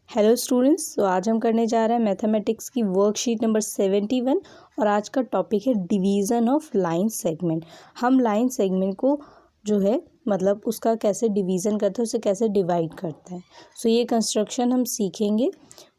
Hello students, तो आज हम करने जा रहे हैं मैथमेटिक्स की वर्कशीट नंबर 71 और आज का टॉपिक है डिवीज़न ऑफ लाइन सेगमेंट। हम लाइन सेगमेंट को जो है मतलब उसका कैसे डिवीज़न करते हैं, उसे कैसे डिवाइड करते हैं। सो ये कंस्ट्रक्शन हम सीखेंगे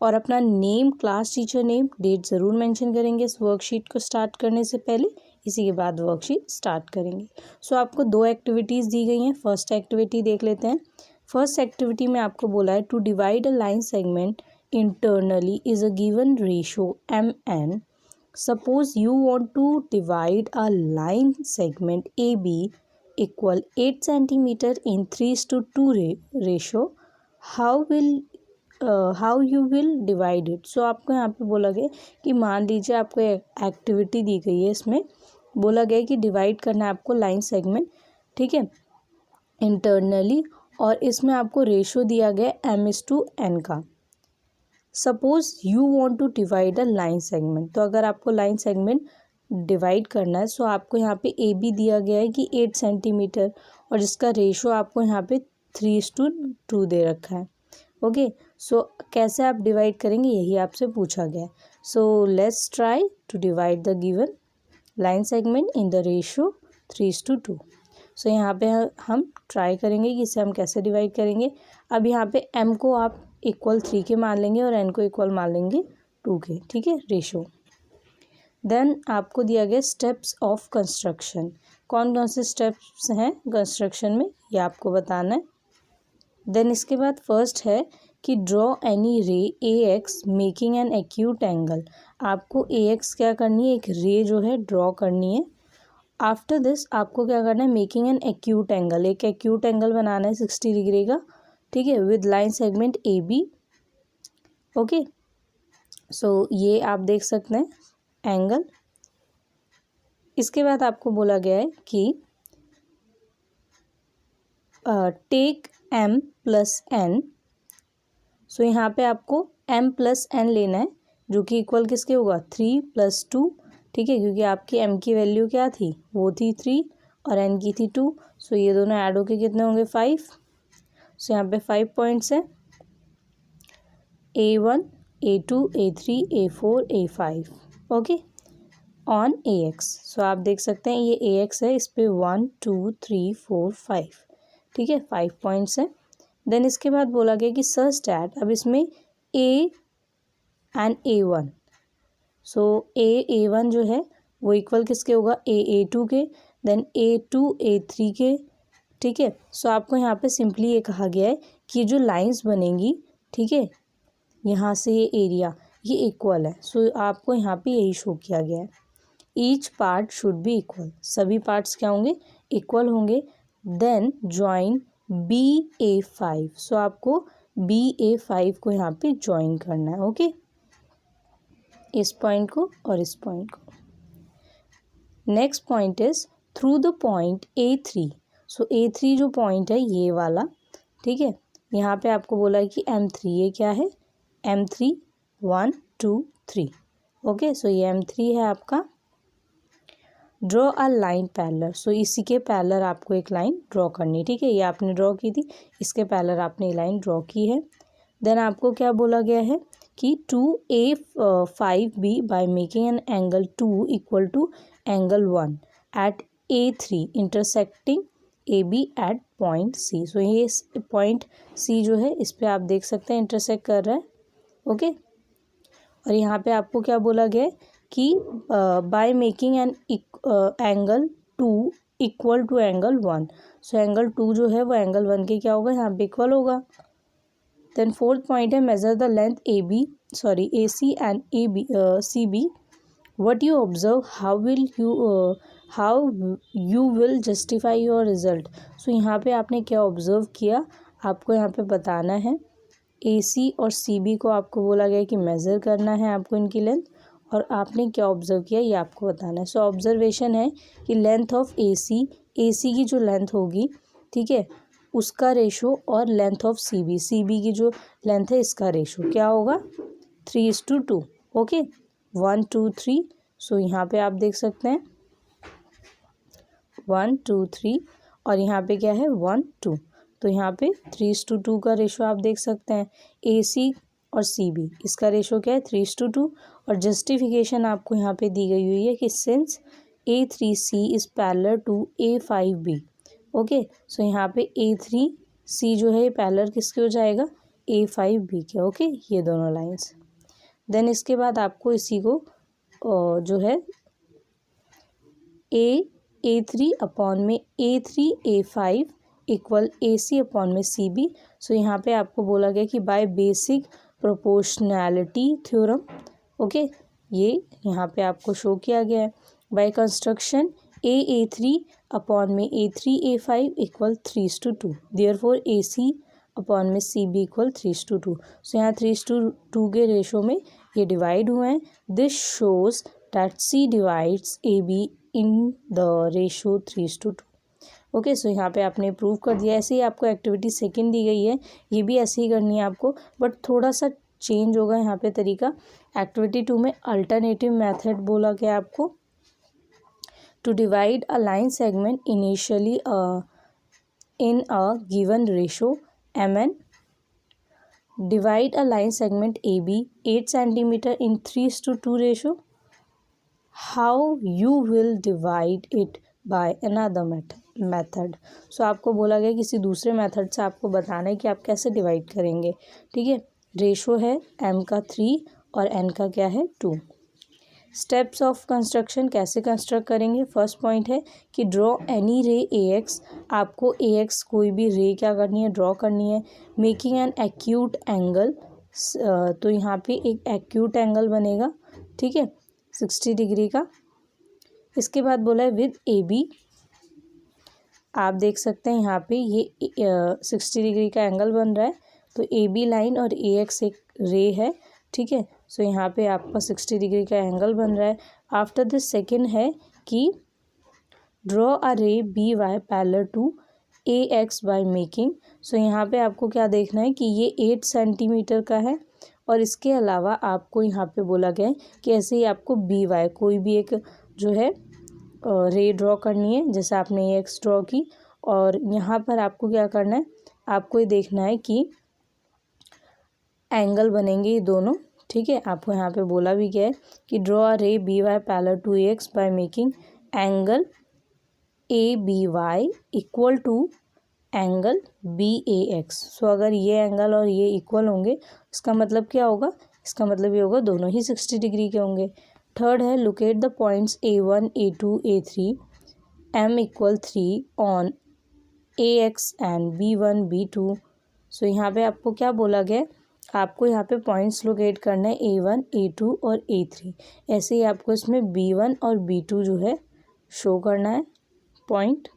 और अपना name, class teacher name, date ज़रूर मेंशन करेंगे इस वर्कशीट को स्टार्ट करने से पहले। इसी के बाद वर्कशीट स्टार्ट करेंगे। सो आपको दो एक्टिविटीज़ दी गई हैं। फर्स्ट एक्टिविटी देख लेते हैं। फर्स्ट एक्टिविटी में आपको बोला है to divide a line segment internally is a given ratio mn. Suppose you want to divide a line segment AB equal 8 centimetre in 3:2 ratio, how you will divide it. So आपको यहाँ पे बोला गया कि मान लीजिए आपको एक्टिविटी दी गई है, इसमें बोला गया कि डिवाइड करना है आपको लाइन सेगमेंट, ठीक है, इंटरनली, और इसमें आपको रेशो दिया गया m/n का। Suppose you want to divide a line segment, तो अगर आपको लाइन सेगमेंट डिवाइड करना है सो आपको यहाँ पे ए बी दिया गया है कि 8 सेंटीमीटर और जिसका रेशो आपको यहाँ पे 3:2 दे रखा है। ओके, सो कैसे आप डिवाइड करेंगे यही आपसे पूछा गया है। So let's try to divide the given line segment in the ratio 3:2। So यहाँ पे हम ट्राई करेंगे कि इसे हम कैसे डिवाइड करेंगे। अब यहाँ पे m को आप इक्वल 3 के मान लेंगे और n को इक्वल मान लेंगे 2 के, ठीक है, रेशो। देन आपको दिया गया स्टेप्स ऑफ कंस्ट्रक्शन। कौन कौन से स्टेप्स हैं कंस्ट्रक्शन में ये आपको बताना है। देन इसके बाद फर्स्ट है कि ड्रॉ एनी रे AX making an acute angle. आपको AX क्या करनी है, एक रे जो है ड्रॉ करनी है। आफ्टर दिस आपको क्या करना है, मेकिंग एन एक्यूट एंगल, एक एक्यूट एंगल बनाना है 60 डिग्री का, ठीक है, with line segment AB। Okay, so ये आप देख सकते हैं एंगल। इसके बाद आपको बोला गया है कि टेक m+n। सो यहाँ पे आपको m+n लेना है जो कि इक्वल किसके होगा, 3+2, ठीक है, क्योंकि आपकी m की वैल्यू क्या थी, वो थी 3 और n की थी 2। सो ये दोनों ऐड होके कितने होंगे, 5। सो यहाँ पे 5 पॉइंट्स हैं, A1 A2 A3 A4 A5, okay, on AX। सो आप देख सकते हैं ये AX है, इस पे 1 2 3 4 5, ठीक है, 5 पॉइंट्स हैं। देन इसके बाद बोला गया कि सच दैट, अब इसमें A and A1, so A1 जो है वो इक्वल किसके होगा, A2 के, देन A2 A3 के, ठीक है। सो आपको यहाँ पे सिंपली ये कहा गया है कि जो लाइंस बनेंगी, ठीक है, यहाँ से ये एरिया ये इक्वल है। सो आपको यहाँ पे यही शो किया गया है, each part should be equal, सभी पार्ट्स क्या होंगे, इक्वल होंगे। देन ज्वाइन BA5, सो आपको BA5 को यहाँ पे ज्वाइन करना है, ओके, इस पॉइंट को और इस पॉइंट को। Next point is through the point A3। So A3 जो पॉइंट है ये वाला, ठीक है, यहाँ पे आपको बोला है कि M3, ये क्या है, M3 1 2 3, ओके, सो ये M3 है आपका। ड्रॉ अ लाइन पैरेलल, सो इसी के पैरेलल आपको एक लाइन ड्रॉ करनी, ठीक है, ये आपने ड्रॉ की थी, इसके पैरेलल आपने ये लाइन ड्रॉ की है। देन आपको क्या बोला गया है कि 2A5B by making an angle 2 equal to angle 1 at A3 intersecting AB at point C। So ये पॉइंट C जो है इस पे आप देख सकते हैं इंटरसेक्ट कर रहा है, ओके। और यहाँ पे आपको क्या बोला गया है कि by making an angle 2 equal to angle 1। So angle 2 जो है वो एंगल 1 के क्या होगा, यहाँ पे इक्वल होगा। देन फोर्थ पॉइंट है measure the length AC and CB, what you observe how you will justify your result. So यहाँ पे आपने क्या ऑब्जर्व किया, आपको यहाँ पे बताना है। AC और CB को आपको बोला गया कि मेज़र करना है आपको इनकी लेंथ, और आपने क्या ऑब्जर्व किया ये आपको बताना है। सो ऑब्जर्वेशन है कि लेंथ ऑफ AC की जो लेंथ होगी, ठीक है, उसका रेशो, और लेंथ ऑफ CB की जो लेंथ है इसका रेशो क्या होगा, 3:2, ओके, 1 2 3। सो यहाँ पे आप देख सकते हैं 1 2 3 और यहाँ पे क्या है 1 2, तो यहाँ पे 3:2 का रेशो आप देख सकते हैं। AC और सी बी, इसका रेशो क्या है 3:2। और जस्टिफिकेशन आपको यहाँ पे दी गई हुई है कि since A3C is parallel to A5B। Okay, so यहाँ पे A3C जो है पैरेलल किसके हो जाएगा A5B के। ओके, ये दोनों लाइंस। देन इसके बाद आपको इसी को जो है A3 अपॉन में A3A5 इक्वल AC अपॉन में CB। सो यहाँ पे आपको बोला गया कि by basic proportionality theorem. Okay, ये यहाँ पे आपको शो किया गया है बाय कंस्ट्रक्शन A3 अपॉन में A3A5 equal 3:2। Therefore AC upon में CB इक्वल 3:2। सो यहाँ 3:2 के रेशो में ये डिवाइड हुए हैं। This shows that C divides AB in the ratio 3:2। Okay, so यहाँ पे आपने प्रूव कर दिया। ऐसे ही आपको एक्टिविटी सेकंड दी गई है, ये भी ऐसे ही करनी है आपको, बट थोड़ा सा चेंज होगा यहाँ पे तरीका। एक्टिविटी 2 में अल्टरनेटिव मेथड बोला गया आपको to divide a line segment initially in a given ratio MN। Divide a line segment AB 8 centimetre in 3:2 ratio. How you will divide it by another method. So आपको बोला गया किसी दूसरे method से आपको बताना है कि आप कैसे डिवाइड करेंगे। ठीक है, रेशो है M का 3 और N का क्या है 2। स्टेप्स ऑफ कंस्ट्रक्शन कैसे कंस्ट्रक्ट करेंगे। फर्स्ट पॉइंट है कि ड्रॉ एनी रे AX। आपको AX कोई भी रे क्या करनी है, ड्रॉ करनी है। मेकिंग एन एक्यूट एंगल, तो यहाँ पे एक एक्यूट एंगल बनेगा, ठीक है, 60 डिग्री का। इसके बाद बोला है विद AB। आप देख सकते हैं यहाँ पे ये 60 डिग्री का एंगल बन रहा है, तो AB लाइन और AX एक रे है, ठीक है। सो यहाँ पे आपका 60 डिग्री का एंगल बन रहा है। आफ्टर दिस सेकेंड है कि draw a ray BY parallel to AX by making. So यहाँ पे आपको क्या देखना है कि ये 8 सेंटीमीटर का है, और इसके अलावा आपको यहाँ पे बोला गया है कि ऐसे ही आपको BY कोई भी एक जो है रे ड्रॉ करनी है, जैसे आपने AX ड्रॉ की। और यहाँ पर आपको क्या करना है, आपको ये देखना है कि एंगल बनेंगे ये दोनों, ठीक है। आपको यहाँ पे बोला भी गया है कि draw a ray BY parallel to AX by making angle ABY equal to angle BAX। So अगर ये एंगल और ये इक्वल होंगे, इसका मतलब क्या होगा, इसका मतलब ये होगा दोनों ही 60 डिग्री के होंगे। थर्ड है locate the points A1 A2 A3 M equal 3 on AX and B1 B2। सो यहाँ पे आपको क्या बोला गया, आपको यहाँ पे पॉइंट्स लोकेट करना है A1 A2 और A3। ऐसे ही आपको इसमें B1 और B2 जो है शो करना है, पॉइंट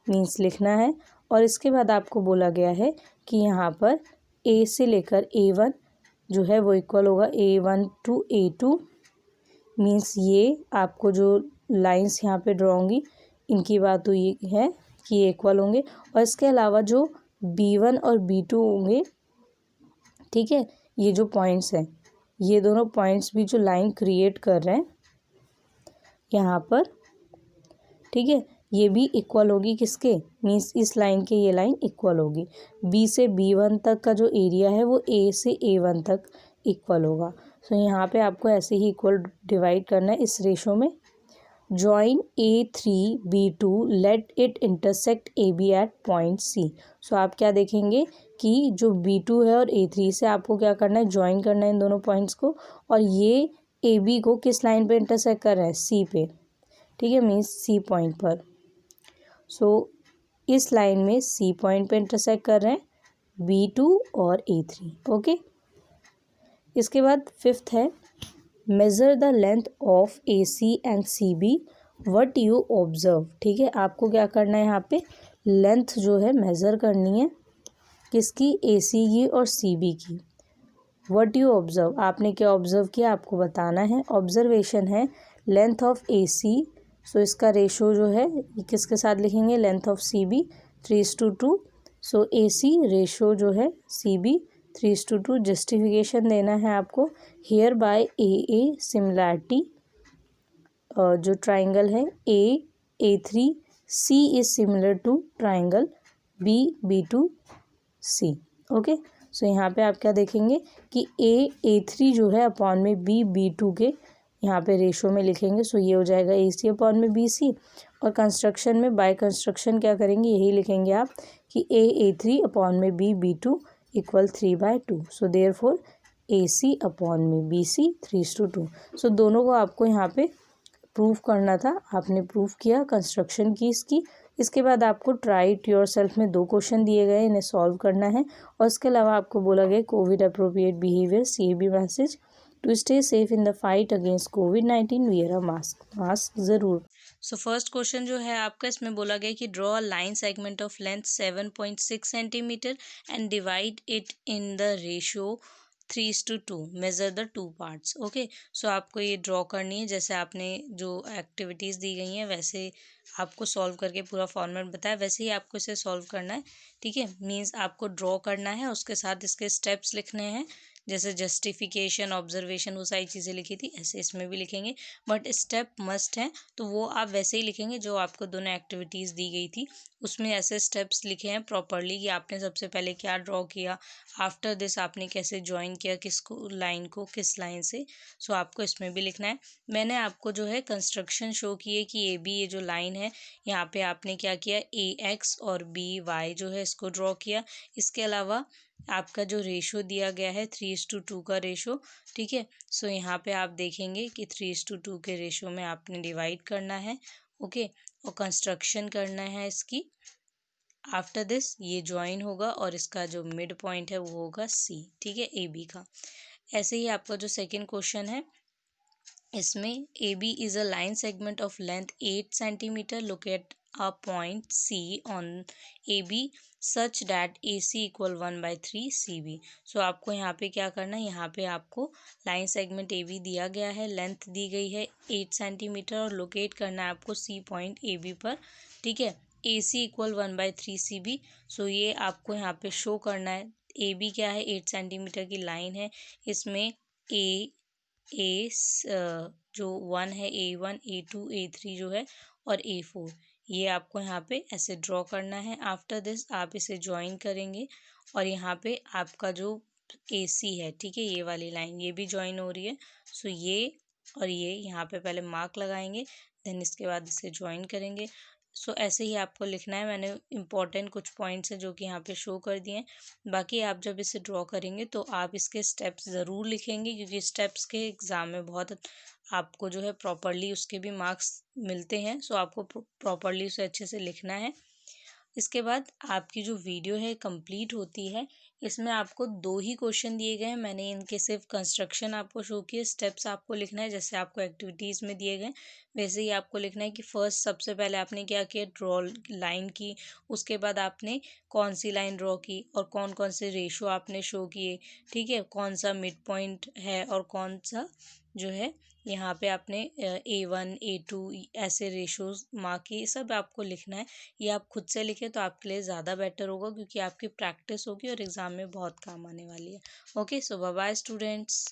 मीन्स लिखना है। और इसके बाद आपको बोला गया है कि यहाँ पर A से लेकर A1 जो है वो इक्वल होगा A1 टू A2। मीन्स ये आपको जो लाइंस यहाँ पे ड्रॉ होंगी इनकी बात तो ये है कि ये इक्वल होंगे। और इसके अलावा जो B1 और B2 होंगे, ठीक है, ये जो पॉइंट्स हैं, ये दोनों पॉइंट्स भी जो लाइन क्रिएट कर रहे हैं यहाँ पर, ठीक है, ये भी इक्वल होगी किसके, मीन्स इस लाइन के ये लाइन इक्वल होगी। B से B1 तक का जो एरिया है वो A से A1 तक इक्वल होगा। सो यहाँ पे आपको ऐसे ही इक्वल डिवाइड करना है इस रेशो में। Join A3B2 let it intersect AB at point C। So आप क्या देखेंगे कि जो B2 है और A3 से आपको क्या करना है, ज्वाइन करना है इन दोनों पॉइंट्स को, और ये AB को किस लाइन पे इंटरसेक्ट कर रहे हैं, C पे, ठीक है, मीन्स C पॉइंट पर। सो इस लाइन में C पॉइंट पे इंटरसेक्ट कर रहे हैं B2 और A3। ओके, इसके बाद फिफ्थ है measure the length of AC and CB what you observe. ठीक है, आपको क्या करना है, यहाँ पे लेंथ जो है मेज़र करनी है किसकी, AC की और CB की। व्हाट यू ऑब्जर्व, आपने क्या ऑब्जर्व किया आपको बताना है। ऑब्जर्वेशन है लेंथ ऑफ AC, सो इसका रेशो जो है ये किसके साथ लिखेंगे, length of CB 3:2। So AC ratio जो है CB 3:2। जस्टिफिकेशन देना है आपको, हेयर बाय AA सिमिलैरिटी जो ट्राइंगल है A3 C is similar to triangle BB2C। Okay, so यहाँ पे आप क्या देखेंगे कि A3 जो है अपॉन में B2 के यहाँ पे रेशो में लिखेंगे। सो ये हो जाएगा AC अपॉन में BC। और कंस्ट्रक्शन में बाय कंस्ट्रक्शन क्या करेंगे, यही लिखेंगे आप कि A3 अपॉन में B2 equal 3/2। So therefore AC upon में BC 3:2। सो दोनों को आपको यहाँ पे प्रूफ करना था, आपने प्रूफ किया, कंस्ट्रक्शन की इसकी। इसके बाद आपको ट्राई इट योर सेल्फ में 2 क्वेश्चन दिए गए, इन्हें सॉल्व करना है। और इसके अलावा आपको बोला गया Covid appropriate behaviour CAB message, to stay safe in the fight against COVID-19 wear a mask ज़रूर। सो फर्स्ट क्वेश्चन जो है आपका, इसमें बोला गया कि draw a line segment of length 7.6 centimetre and divide it in the ratio 3:2, measure the 2 parts. Okay, so आपको ये ड्रॉ करनी है, जैसे आपने जो एक्टिविटीज़ दी गई हैं वैसे आपको सॉल्व करके पूरा फॉर्मेट बताया, वैसे ही आपको इसे सॉल्व करना है। ठीक है, मीन्स आपको ड्रॉ करना है, उसके साथ इसके स्टेप्स लिखने हैं, जैसे जस्टिफिकेशन, ऑब्जर्वेशन, वो सारी चीज़ें लिखी थी, ऐसे इसमें भी लिखेंगे। बट स्टेप मस्ट हैं, तो वो आप वैसे ही लिखेंगे जो आपको दोनों एक्टिविटीज़ दी गई थी उसमें ऐसे स्टेप्स लिखे हैं प्रॉपरली कि आपने सबसे पहले क्या ड्रॉ किया, आफ्टर दिस आपने कैसे ज्वाइन किया किसको, लाइन को किस लाइन से। सो आपको इसमें भी लिखना है। मैंने आपको जो है कंस्ट्रक्शन शो किए कि AB ये जो लाइन है यहाँ पे आपने क्या किया, AX और BY जो है इसको ड्रॉ किया। इसके अलावा आपका जो रेशो दिया गया है 3:2 का रेशो, ठीक है। सो यहाँ पे आप देखेंगे कि 3:2 के रेशो में आपने डिवाइड करना है। ओके, और कंस्ट्रक्शन करना है इसकी। आफ्टर दिस ये ज्वाइन होगा और इसका जो मिड पॉइंट है वो होगा C, ठीक है, AB का। ऐसे ही आपका जो सेकंड क्वेश्चन है, इसमें AB is a line segment of length 8 centimetre, locate a point C on AB such that AC equal 1/3 CB। सो आपको यहाँ पे क्या करना है, यहाँ पे आपको लाइन सेगमेंट AB दिया गया है, लेंथ दी गई है 8 सेंटीमीटर और लोकेट करना है आपको C पॉइंट AB पर, ठीक है। AC equal 1/3 CB। सो ये आपको यहाँ पे शो करना है। AB क्या है, 8 सेंटीमीटर की लाइन है, इसमें जो 1 है A1, A2, A3 जो है और A4, ये आपको यहाँ पे ऐसे ड्रॉ करना है। आफ्टर दिस आप इसे ज्वाइन करेंगे और यहाँ पे आपका जो AC है, ठीक है, ये वाली लाइन ये भी ज्वाइन हो रही है। सो ये और ये यहाँ पे पहले मार्क लगाएंगे, देन इसके बाद इसे ज्वाइन करेंगे। सो ऐसे ही आपको लिखना है। मैंने इंपॉर्टेंट कुछ पॉइंट्स हैं जो कि यहाँ पे शो कर दिए हैं। बाकी आप जब इसे ड्रॉ करेंगे तो आप इसके स्टेप्स ज़रूर लिखेंगे, क्योंकि स्टेप्स के एग्ज़ाम में बहुत आपको जो है प्रॉपरली उसके भी मार्क्स मिलते हैं। सो आपको प्रॉपरली उसे अच्छे से लिखना है। इसके बाद आपकी जो वीडियो है कंप्लीट होती है। इसमें आपको 2 ही क्वेश्चन दिए गए हैं, मैंने इनके सिर्फ कंस्ट्रक्शन आपको शो किए। स्टेप्स आपको लिखना है जैसे आपको एक्टिविटीज़ में दिए गए वैसे ही आपको लिखना है कि फर्स्ट सबसे पहले आपने क्या किया, ड्रॉ लाइन की। उसके बाद आपने कौन सी लाइन ड्रॉ की और कौन कौन से रेशो आपने शो किए, ठीक है, कौन सा मिड पॉइंट है और कौन सा जो है यहाँ पे आपने A1, A2 ऐसे रेशोज़ मार्क किए, सब आपको लिखना है। ये आप खुद से लिखें तो आपके लिए ज़्यादा बेटर होगा, क्योंकि आपकी प्रैक्टिस होगी और एग्ज़ाम में बहुत काम आने वाली है। ओके, सो बाय बाय स्टूडेंट्स।